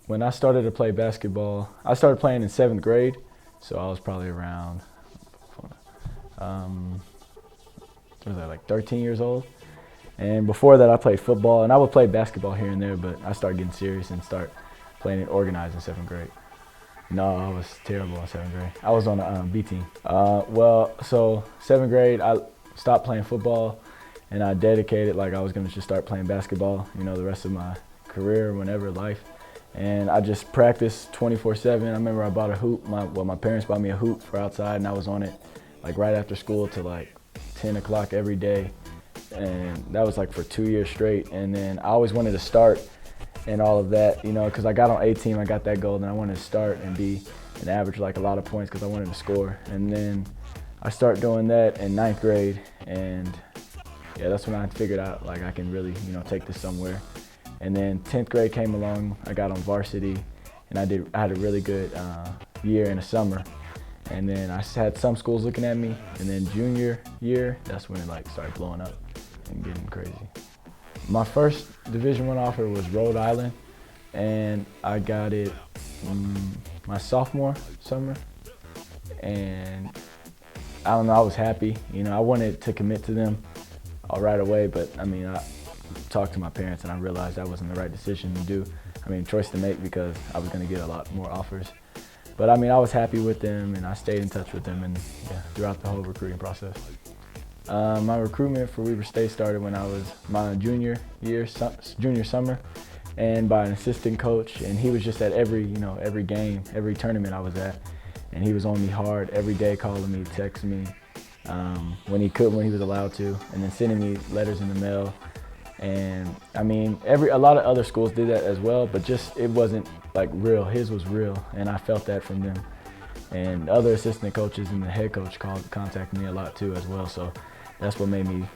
When I started to play basketball, I started playing in 7th grade, so I was probably around, what was that, like 13 years old. And before that, I played football, and I would play basketball here and there, but I started getting serious and start playing it organized in 7th grade. No, I was terrible in 7th grade. I was on the B team. So 7th grade, I stopped playing football, and I dedicated, like I was gonna just start playing basketball, the rest of my career, whenever, life. And I just practiced 24/7. I remember I bought a hoop. My parents bought me a hoop for outside, and I was on it like right after school till like 10 o'clock every day. And that was like for 2 years straight. And then I always wanted to start and all of that, because I got on A team, I got that goal, and I wanted to start and be an average like a lot of points because I wanted to score. And then I started doing that in 9th grade, and yeah, that's when I figured out like I can really, take this somewhere. And then 10th grade came along, I got on varsity, and I had a really good year in the summer. And then I had some schools looking at me, and then junior year, that's when it like started blowing up and getting crazy. My first Division I offer was Rhode Island, and I got it my sophomore summer. And I don't know, I was happy. I wanted to commit to them right away, but I talked to my parents and I realized that wasn't the right decision to do. Choice to make, because I was going to get a lot more offers. But I was happy with them, and I stayed in touch with them, and yeah, throughout the whole recruiting process. My recruitment for Weber State started when I was my junior summer, and by an assistant coach, and he was just at every game, every tournament I was at, and he was on me hard every day, calling me, texting me, when he was allowed to, and then sending me letters in the mail. And a lot of other schools did that as well, but just it wasn't like real. His was real, and I felt that from them. And other assistant coaches and the head coach contacted me a lot too as well. So that's what made me,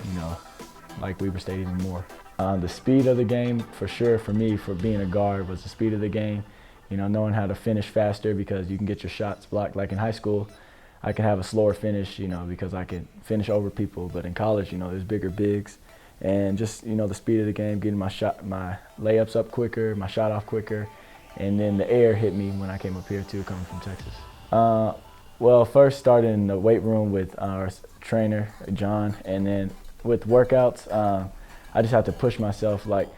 like Weber State even more. The speed of the game, for sure, for me, for being a guard, was the speed of the game. Knowing how to finish faster, because you can get your shots blocked. Like in high school, I could have a slower finish, because I could finish over people. But in college, there's bigger bigs. And just, the speed of the game, getting my layups up quicker, my shot off quicker. And then the air hit me when I came up here too, coming from Texas. Well, first started in the weight room with our trainer, John. And then with workouts, I just had to push myself. Like,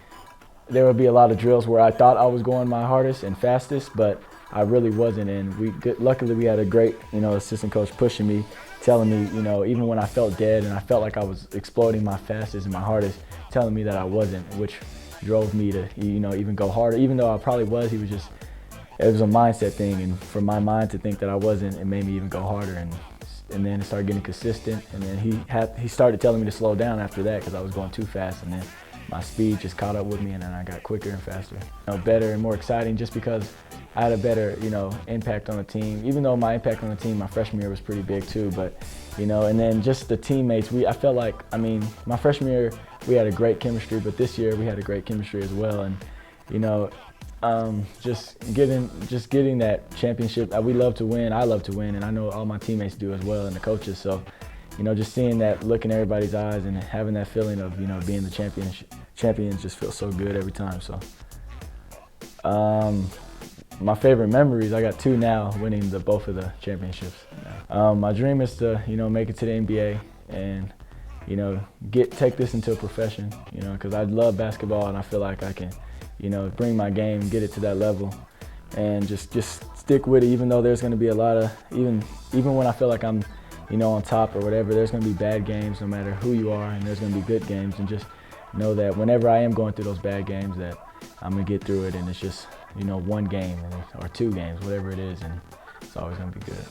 there would be a lot of drills where I thought I was going my hardest and fastest, but I really wasn't. And luckily we had a great, assistant coach pushing me, telling me, even when I felt dead and I felt like I was exploding my fastest and my hardest, telling me that I wasn't, which drove me to, even go harder. Even though I probably was, it was a mindset thing, and for my mind to think that I wasn't, it made me even go harder. And then it started getting consistent, and then he started telling me to slow down after that because I was going too fast, and then my speed just caught up with me, and then I got quicker and faster. Better and more exciting, just because I had a better, impact on the team. Even though my impact on the team my freshman year was pretty big too, but, and then just the teammates, I felt like, my freshman year we had a great chemistry, but this year we had a great chemistry as well. And, just getting that championship, we love to win, I love to win, and I know all my teammates do as well, and the coaches. So, just seeing that look in everybody's eyes and having that feeling of, being the champions just feels so good every time. So, my favorite memories, I got 2 now, winning both of the championships. My dream is to, make it to the NBA and, take this into a profession, because I love basketball and I feel like I can, bring my game, get it to that level, and just stick with it, even though there's going to be a lot of, even when I feel like I'm, on top or whatever, there's going to be bad games no matter who you are, and there's going to be good games, and just know that whenever I am going through those bad games, that I'm going to get through it, and it's just, one game or 2 games, whatever it is, and it's always going to be good.